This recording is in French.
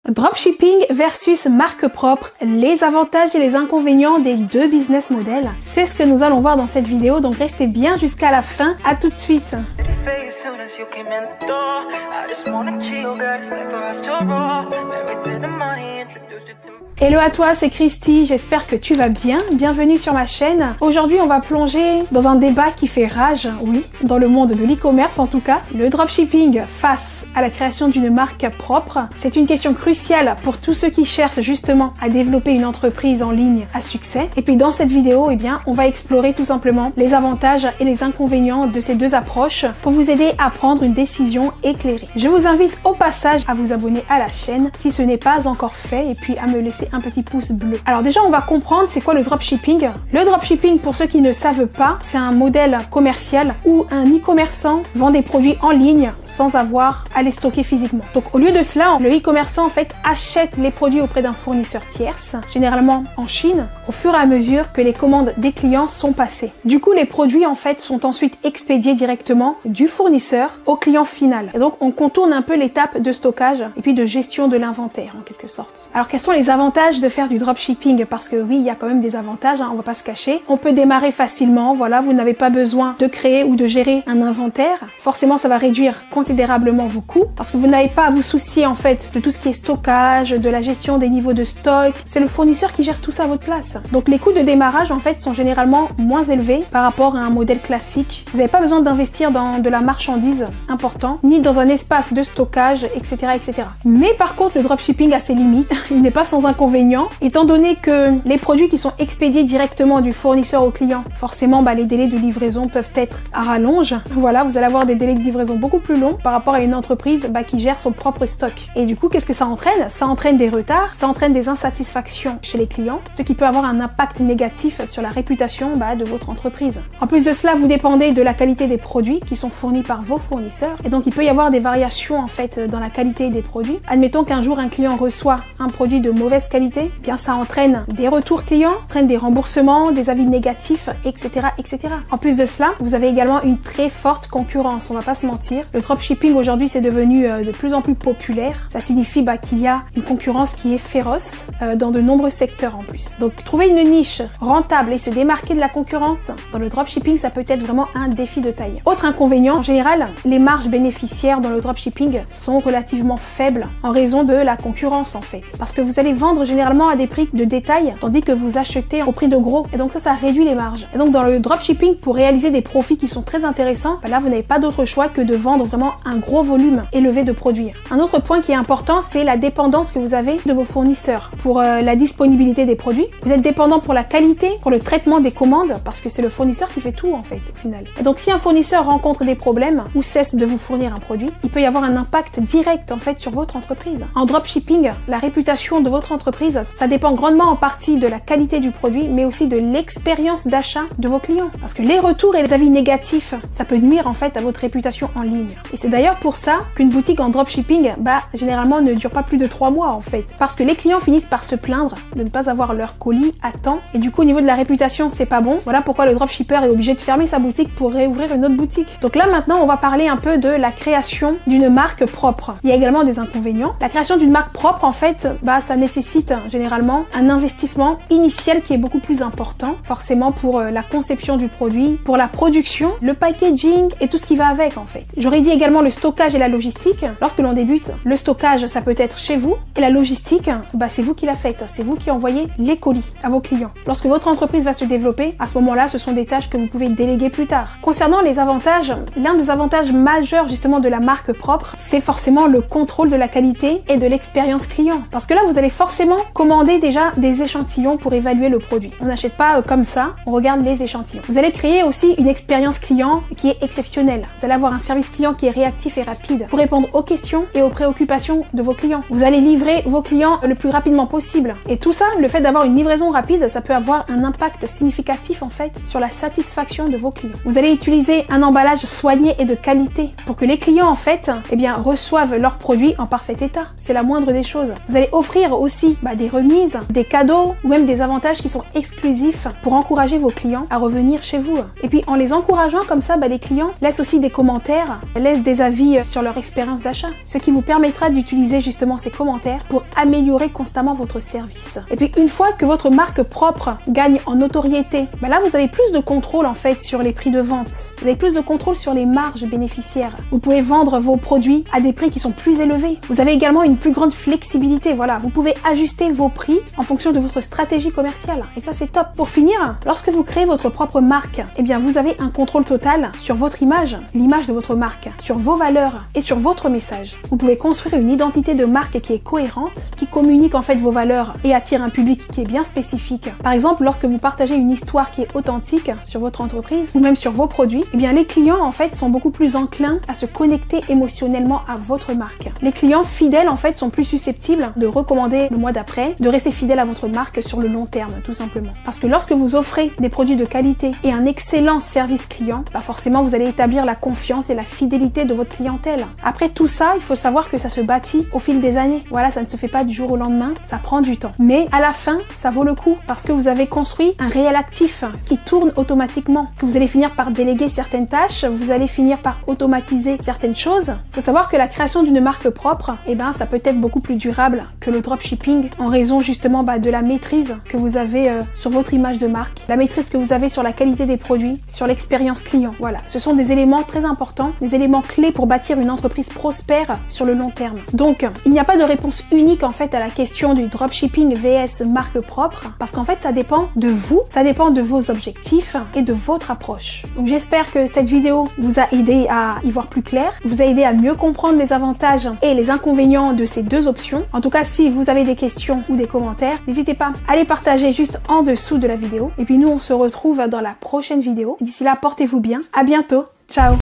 Dropshipping versus marque propre, les avantages et les inconvénients des deux business models. C'est ce que nous allons voir dans cette vidéo, donc restez bien jusqu'à la fin. À tout de suite. Hello à toi, c'est Christy, j'espère que tu vas bien. Bienvenue sur ma chaîne. Aujourd'hui, on va plonger dans un débat qui fait rage, oui, dans le monde de l'e-commerce en tout cas. Le dropshipping face à la création d'une marque propre. C'est une question cruciale pour tous ceux qui cherchent justement à développer une entreprise en ligne à succès. Et puis dans cette vidéo, on va explorer tout simplement les avantages et les inconvénients de ces deux approches pour vous aider à prendre une décision éclairée. Je vous invite au passage à vous abonner à la chaîne si ce n'est pas encore fait et puis à me laisser un petit pouce bleu. Alors déjà, on va comprendre c'est quoi le dropshipping. Le dropshipping, pour ceux qui ne savent pas, c'est un modèle commercial où un e-commerçant vend des produits en ligne sans avoir à les stocker physiquement. Donc au lieu de cela, le e-commerçant en fait achète les produits auprès d'un fournisseur tierce, généralement en Chine, au fur et à mesure que les commandes des clients sont passées. Du coup, les produits en fait sont ensuite expédiés directement du fournisseur au client final. Et donc on contourne un peu l'étape de stockage et puis de gestion de l'inventaire en quelque sorte. Alors quels sont les avantages de faire du dropshipping? Parce que oui, il y a quand même des avantages, on va pas se cacher. On peut démarrer facilement, voilà, vous n'avez pas besoin de créer ou de gérer un inventaire. Forcément, ça va réduire considérablement vos coûts parce que vous n'avez pas à vous soucier en fait de tout ce qui est stockage, de la gestion des niveaux de stock. C'est le fournisseur qui gère tout ça à votre place. Donc les coûts de démarrage en fait sont généralement moins élevés par rapport à un modèle classique. Vous n'avez pas besoin d'investir dans de la marchandise important, ni dans un espace de stockage, etc., etc. Mais par contre, le dropshipping a ses limites. Il n'est pas sans inconvénients, étant donné que les produits qui sont expédiés directement du fournisseur au client, forcément, les délais de livraison peuvent être à rallonge. Voilà, vous allez avoir des délais de livraison beaucoup plus longs par rapport à une entreprise qui gère son propre stock. Et du coup, qu'est-ce que ça entraîne? Ça entraîne des retards, ça entraîne des insatisfactions chez les clients, ce qui peut avoir un impact négatif sur la réputation de votre entreprise. En plus de cela, vous dépendez de la qualité des produits qui sont fournis par vos fournisseurs. Et donc, il peut y avoir des variations en fait dans la qualité des produits. Admettons qu'un jour, un client reçoit un produit de mauvaise qualité, bien ça entraîne des retours clients, entraîne des remboursements, des avis négatifs, etc., etc. En plus de cela, vous avez également une très forte concurrence, on va pas se mentir. Le dropshipping aujourd'hui, c'est devenu de plus en plus populaire. Ça signifie qu'il y a une concurrence qui est féroce dans de nombreux secteurs en plus. Donc trouver une niche rentable et se démarquer de la concurrence dans le dropshipping, ça peut être vraiment un défi de taille. Autre inconvénient, en général, les marges bénéficiaires dans le dropshipping sont relativement faibles en raison de la concurrence en fait. Parce que vous allez vendre généralement à des prix de détail, tandis que vous achetez au prix de gros. Et donc ça réduit les marges. Et donc dans le dropshipping, pour réaliser des profits qui sont très intéressants, là vous n'avez pas d'autre choix que de vendre vraiment un gros volume élevé de produits. Un autre point qui est important, c'est la dépendance que vous avez de vos fournisseurs. Pour la disponibilité des produits, vous êtes dépendant pour la qualité, pour le traitement des commandes, parce que c'est le fournisseur qui fait tout en fait au final. Et donc si un fournisseur rencontre des problèmes ou cesse de vous fournir un produit, il peut y avoir un impact direct en fait sur votre entreprise. En dropshipping, la réputation de votre entreprise, ça dépend grandement en partie de la qualité du produit, mais aussi de l'expérience d'achat de vos clients. Parce que les retours et les avis négatifs, ça peut nuire en fait à votre réputation en ligne. Et c'est d'ailleurs pour ça qu'une boutique en dropshipping, généralement ne dure pas plus de 3 mois en fait. Parce que les clients finissent par se plaindre de ne pas avoir leur colis à temps. Et du coup, au niveau de la réputation, c'est pas bon. Voilà pourquoi le dropshipper est obligé de fermer sa boutique pour réouvrir une autre boutique. Donc là, maintenant, on va parler un peu de la création d'une marque propre. Il y a également des inconvénients. La création d'une marque propre, en fait, ça nécessite généralement un investissement initial qui est beaucoup plus important, forcément pour la conception du produit, pour la production, le packaging et tout ce qui va avec en fait. J'aurais dit également le stockage et la logistique. Lorsque l'on débute, le stockage, ça peut être chez vous et la logistique, c'est vous qui la faites, c'est vous qui envoyez les colis à vos clients. Lorsque votre entreprise va se développer, à ce moment-là, ce sont des tâches que vous pouvez déléguer plus tard. Concernant les avantages, l'un des avantages majeurs justement de la marque propre, c'est forcément le contrôle de la qualité et de l'expérience client. Parce que là, vous allez forcément commander déjà des échantillons pour évaluer le produit. On n'achète pas comme ça, on regarde les échantillons. Vous allez créer aussi une expérience client qui est exceptionnelle. Vous allez avoir un service client qui est réactif et rapide pour répondre aux questions et aux préoccupations de vos clients. Vous allez livrer vos clients le plus rapidement possible. Et tout ça, le fait d'avoir une livraison rapide, ça peut avoir un impact significatif en fait sur la satisfaction de vos clients. Vous allez utiliser un emballage soigné et de qualité pour que les clients en fait, reçoivent leurs produits en parfait état. C'est la moindre des choses. Vous allez offrir aussi des remises, des cadeaux ou même des avantages qui sont exclusifs pour encourager vos clients à revenir chez vous. Et puis en les encourageant comme ça, les clients laissent aussi des commentaires, laissent des avis sur leur leur expérience d'achat, ce qui vous permettra d'utiliser justement ces commentaires pour améliorer constamment votre service. Et puis une fois que votre marque propre gagne en notoriété, là vous avez plus de contrôle en fait sur les prix de vente. Vous avez plus de contrôle sur les marges bénéficiaires. Vous pouvez vendre vos produits à des prix qui sont plus élevés. Vous avez également une plus grande flexibilité. Voilà, vous pouvez ajuster vos prix en fonction de votre stratégie commerciale. Et ça c'est top. Pour finir, lorsque vous créez votre propre marque, eh bien vous avez un contrôle total sur votre image, l'image de votre marque, sur vos valeurs et sur votre message. Vous pouvez construire une identité de marque qui est cohérente, qui communique en fait vos valeurs et attire un public qui est bien spécifique. Par exemple, lorsque vous partagez une histoire qui est authentique sur votre entreprise ou même sur vos produits, eh bien les clients en fait sont beaucoup plus enclins à se connecter émotionnellement à votre marque. Les clients fidèles en fait sont plus susceptibles de recommander le mois d'après, de rester fidèles à votre marque sur le long terme tout simplement. Parce que lorsque vous offrez des produits de qualité et un excellent service client, forcément vous allez établir la confiance et la fidélité de votre clientèle. Après tout ça, il faut savoir que ça se bâtit au fil des années. Voilà, ça ne se fait pas du jour au lendemain, ça prend du temps. Mais à la fin, ça vaut le coup parce que vous avez construit un réel actif qui tourne automatiquement. Vous allez finir par déléguer certaines tâches, vous allez finir par automatiser certaines choses. Il faut savoir que la création d'une marque propre, ça peut être beaucoup plus durable que le dropshipping en raison justement de la maîtrise que vous avez sur votre image de marque, la maîtrise que vous avez sur la qualité des produits, sur l'expérience client. Voilà, ce sont des éléments très importants, des éléments clés pour bâtir une entreprise prospère sur le long terme. Donc, il n'y a pas de réponse unique en fait à la question du dropshipping vs marque propre, parce qu'en fait ça dépend de vous, ça dépend de vos objectifs et de votre approche. Donc j'espère que cette vidéo vous a aidé à y voir plus clair, vous a aidé à mieux comprendre les avantages et les inconvénients de ces deux options. En tout cas, si vous avez des questions ou des commentaires, n'hésitez pas à les partager juste en dessous de la vidéo. Et puis nous, on se retrouve dans la prochaine vidéo. D'ici là, portez-vous bien. À bientôt. Ciao.